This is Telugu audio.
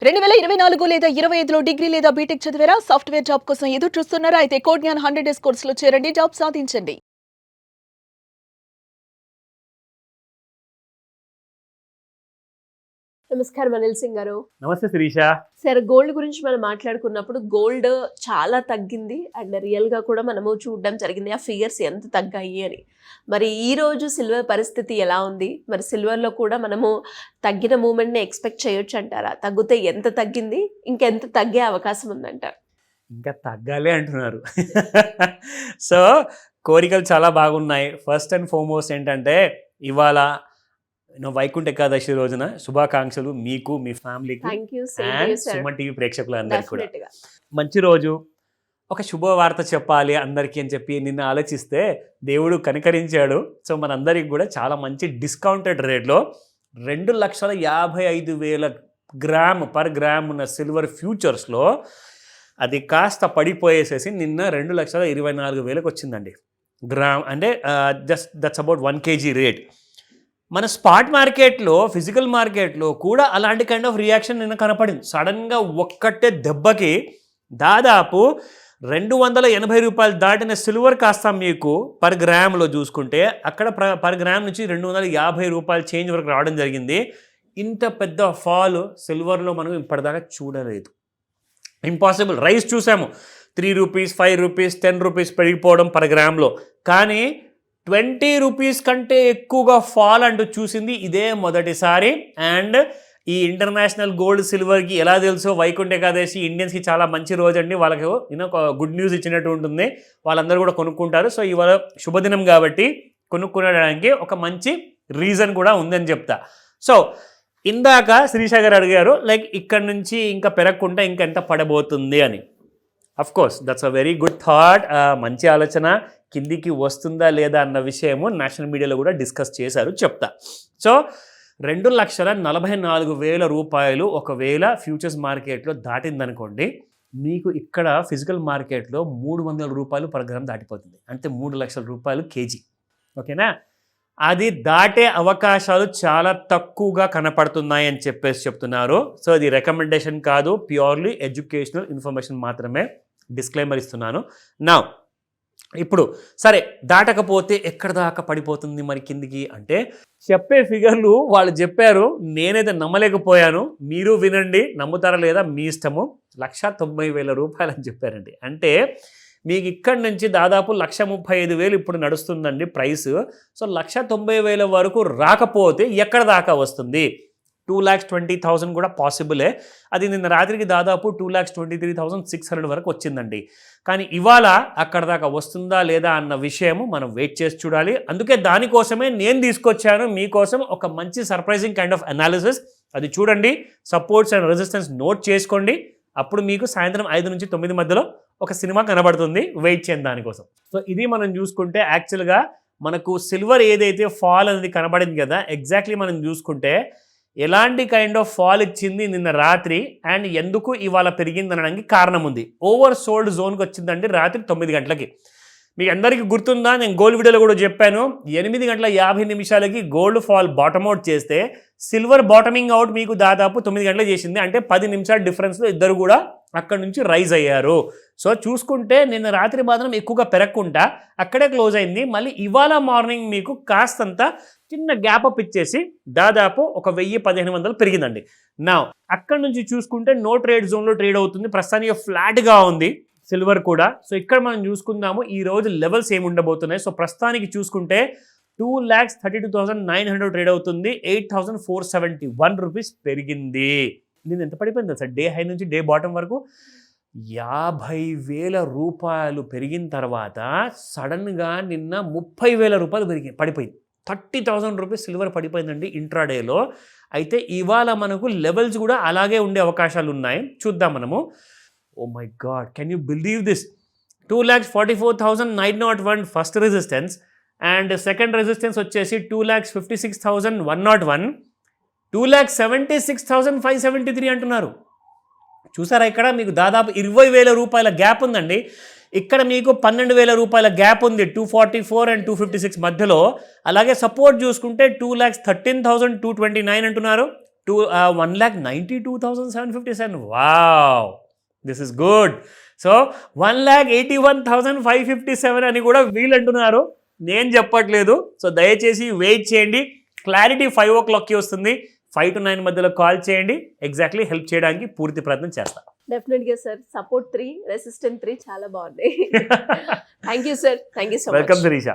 2024 లేదా 25లో డిగ్రీ లేదా బీటెక్ చదివారా? సాఫ్ట్‌వేర్ జాబ్ కోసం ఎదురు చూస్తున్నారా? అయితే కోడ్ జ్ఞాన్ 100 డేస్ కోర్సులో చేరండి. జాబ్ సాధించండి. నమస్కారం అనిల్ సింగ్ గారు. నమస్తే శిరీష. సరే, గోల్డ్ గురించి మనం మాట్లాడుకున్నప్పుడు గోల్డ్ చాలా తగ్గింది అండ్ రియల్గా కూడా మనము చూడడం జరిగింది ఆ ఫిగర్స్ ఎంత తగ్గాయి అని. మరి ఈ రోజు సిల్వర్ పరిస్థితి ఎలా ఉంది? మరి సిల్వర్లో కూడా మనము తగ్గిన మూమెంట్ని ఎక్స్పెక్ట్ చేయొచ్చు అంటారా? తగ్గితే ఎంత తగ్గింది, ఇంకెంత తగ్గే అవకాశం ఉందంటారు? ఇంకా తగ్గాలి అంటున్నారు. సో కోరికలు చాలా బాగున్నాయి. ఫస్ట్ అండ్ ఫార్మోస్ట్ ఏంటంటే ఇవాళ వైకుంఠ ఏకాదశి రోజున శుభాకాంక్షలు మీకు, మీ ఫ్యామిలీకి అండ్ సుమన్ టీవీ ప్రేక్షకులందరికీ కూడా. మంచి రోజు, ఒక శుభవార్త చెప్పాలి అందరికీ అని చెప్పి నిన్న ఆలోచిస్తే దేవుడు కనికరించాడు. సో మనందరికి కూడా చాలా మంచి డిస్కౌంటెడ్ రేట్లో 2,55,000 గ్రామ్ పర్ గ్రామ్ ఉన్న సిల్వర్ ఫ్యూచర్స్లో అది కాస్త పడిపోయేసేసి నిన్న 2,24,000 వచ్చిందండి గ్రామ్. అంటే just that's about 1 kg rate. మన స్పాట్ మార్కెట్లో, ఫిజికల్ మార్కెట్లో కూడా అలాంటి కైండ్ ఆఫ్ రియాక్షన్ నిన్న కనపడింది. సడన్గా ఒక్కటే దెబ్బకి దాదాపు 280 రూపాయలు దాటిన సిల్వర్ కాస్త మీకు పర్ గ్రామ్లో చూసుకుంటే అక్కడ పర్ గ్రామ్ నుంచి 250 రూపాయలు చేంజ్ వరకు రావడం జరిగింది. ఇంత పెద్ద ఫాల్ సిల్వర్లో మనం ఇప్పటిదాకా చూడలేదు. ఇంపాసిబుల్. రైస్ చూసాము, 3 రూపీస్, 5 రూపీస్, 10 రూపీస్ పెరిగిపోవడం పర్ గ్రామ్లో. కానీ 20 రూపీస్ కంటే ఎక్కువగా ఫాల్ అంటూ చూసింది ఇదే మొదటిసారి. అండ్ ఈ ఇంటర్నేషనల్ గోల్డ్ సిల్వర్కి ఎలా తెలుసో వైకుంఠ ఏకాదశి ఇండియన్స్కి చాలా మంచి రోజు అండి. వాళ్ళకి ఒక గుడ్ న్యూస్ ఇచ్చినట్టు ఉంటుంది. వాళ్ళందరూ కూడా కొనుక్కుంటారు. సో ఇవాళ శుభదినం కాబట్టి కొనుక్కునడానికి ఒక మంచి రీజన్ కూడా ఉందని చెప్తా. సో ఇందాక శిరీష గారు అడిగారు లైక్ ఇక్కడ నుంచి ఇంకా పెరగకుండా ఇంకెంత పడబోతుంది అని. Of course that's a very good thought. మంచి ఆలోచన. కిందికి వస్తుందా లేదా అన్న విషయము నేషనల్ మీడియాలో కూడా డిస్కస్ చేశారు, చెప్తా. సో 2,44,000 రూపాయలు ఒకవేళ ఫ్యూచర్స్ మార్కెట్లో దాటిందనుకోండి, మీకు ఇక్కడ ఫిజికల్ మార్కెట్లో 300 రూపాయలు పర్ గ్రామ్ దాటిపోతుంది. అంటే 3 లక్షల రూపాయలు కేజీ. ఓకేనా? అది దాటే అవకాశాలు చాలా తక్కువగా కనపడుతున్నాయి అని చెప్తున్నారు. సో ఇది రికమెండేషన్ కాదు, ప్యూర్లీ ఎడ్యుకేషనల్ ఇన్ఫర్మేషన్ మాత్రమే. డిస్క్లైమర్ ఇస్తున్నాను. నా ఇప్పుడు సరే, దాటకపోతే ఎక్కడ దాకా పడిపోతుంది మరి కిందికి అంటే చెప్పే ఫిగర్లు వాళ్ళు చెప్పారు, నేనైతే నమ్మలేకపోయాను. మీరు వినండి, నమ్ముతారా లేదా మీ ఇష్టము. 1,90,000 రూపాయలు అని చెప్పారండి. అంటే మీకు ఇక్కడి నుంచి దాదాపు 1,35,000 ఇప్పుడు నడుస్తుందండి ప్రైస్. సో 1,90,000 వరకు రాకపోతే ఎక్కడ దాకా వస్తుంది? 2,20,000 కూడా పాసిబులే. అది నిన్న రాత్రికి దాదాపు 2,23,600 వరకు వచ్చిందండి. కానీ ఇవాళ అక్కడ దాకా వస్తుందా లేదా అన్న విషయము మనం వెయిట్ చేసి చూడాలి. అందుకే దానికోసమే నేను తీసుకొచ్చాను మీకోసం ఒక మంచి సర్ప్రైజింగ్ కైండ్ ఆఫ్ అనాలిసిస్. అది చూడండి, సపోర్ట్స్ అండ్ రెసిస్టెన్స్ నోట్ చేసుకోండి. అప్పుడు మీకు సాయంత్రం 5 నుంచి 9 మధ్యలో ఒక సినిమా కనబడుతుంది. వెయిట్ చేయండి దానికోసం. సో ఇది మనం చూసుకుంటే యాక్చువల్గా మనకు సిల్వర్ ఏదైతే ఫాల్ అనేది కనబడింది కదా, ఎగ్జాక్ట్లీ మనం చూసుకుంటే ఎలాంటి కైండ్ ఆఫ్ ఫాల్ ఇచ్చింది నిన్న రాత్రి అండ్ ఎందుకు ఇవాళ పెరిగింది అనడానికి కారణం ఉంది. ఓవర్ సోల్డ్ జోన్కి వచ్చిందండి రాత్రి 9 గంటలకి. మీకు అందరికీ గుర్తుందా, నేను గోల్డ్ వీడియోలో కూడా చెప్పాను, 8:50 గోల్డ్ ఫాల్ బాటమ్ అవుట్ చేస్తే సిల్వర్ బాటమింగ్ అవుట్ మీకు దాదాపు 9 గంటలకు చేసింది. అంటే 10 నిమిషాల డిఫరెన్స్లో ఇద్దరు కూడా అక్కడి నుంచి రైజ్ అయ్యారు. సో చూసుకుంటే నిన్న రాత్రి మాత్రం ఎక్కువగా పెరగకుండా అక్కడే క్లోజ్ అయింది. మళ్ళీ ఇవాళ మార్నింగ్ మీకు కాస్తంత చిన్న గ్యాప్ అప్ ఇచ్చేసి దాదాపు 1,000-1,500 పెరిగిందండి. నా అక్కడి నుంచి చూసుకుంటే నో ట్రేడ్ జోన్లో ట్రేడ్ అవుతుంది. ప్రస్తుతానికి ఫ్లాట్గా ఉంది సిల్వర్ కూడా. సో ఇక్కడ మనం చూసుకుందాము ఈ రోజు లెవెల్స్ ఏమి ఉండబోతున్నాయి. సో ప్రస్తుతానికి చూసుకుంటే 2,32,900 ట్రేడ్ అవుతుంది. 8,471 రూపీస్ పెరిగింది. నేను ఎంత పడిపోయింది సార్ డే హై నుంచి డే బాటమ్ వరకు 50,000 రూపాయలు పెరిగిన తర్వాత సడన్గా నిన్న 30,000 రూపాయలు పడిపోయింది. 30,000 రూపీస్ సిల్వర్ పడిపోయిందండి ఇంట్రాడేలో. అయితే ఇవాళ మనకు లెవెల్స్ కూడా అలాగే ఉండే అవకాశాలు ఉన్నాయి. చూద్దాం మనము. Oh my god, can you believe this? 2,44,901 first resistance and second resistance వచ్చేసి 2,56,101, 2,76,573 అంటున్నారు. చూసారా, ఇక్కడ మీకు దాదాపు 20,000 రూపాయల గ్యాప్ ఉందండి. ఇక్కడ మీకు 12,000 రూపాయల గ్యాప్ ఉంది 244 అండ్ 256 మధ్యలో. అలాగే సపోర్ట్ చూసుకుంటే 2,13,229 అంటున్నారు, to 1,92,757. Wow, this is good. So 1,81,557 అని కూడా వీళ్ళు అంటున్నారు, నేను చెప్పట్లేదు. సో దయచేసి వెయిట్ చేయండి, క్లారిటీ 5 o'clockకి వస్తుంది. 5 to 9 మధ్యలో కాల్ చేయండి, ఎగ్జాక్ట్లీ హెల్ప్ చేయడానికి పూర్తి ప్రయత్నం చేస్తా. డెఫినెట్గా సార్, సపోర్ట్ 3, రెసిస్టెంట్ 3 చాలా బాగున్నాయి. Thank you sir, thank you so much. Welcome Sirisha.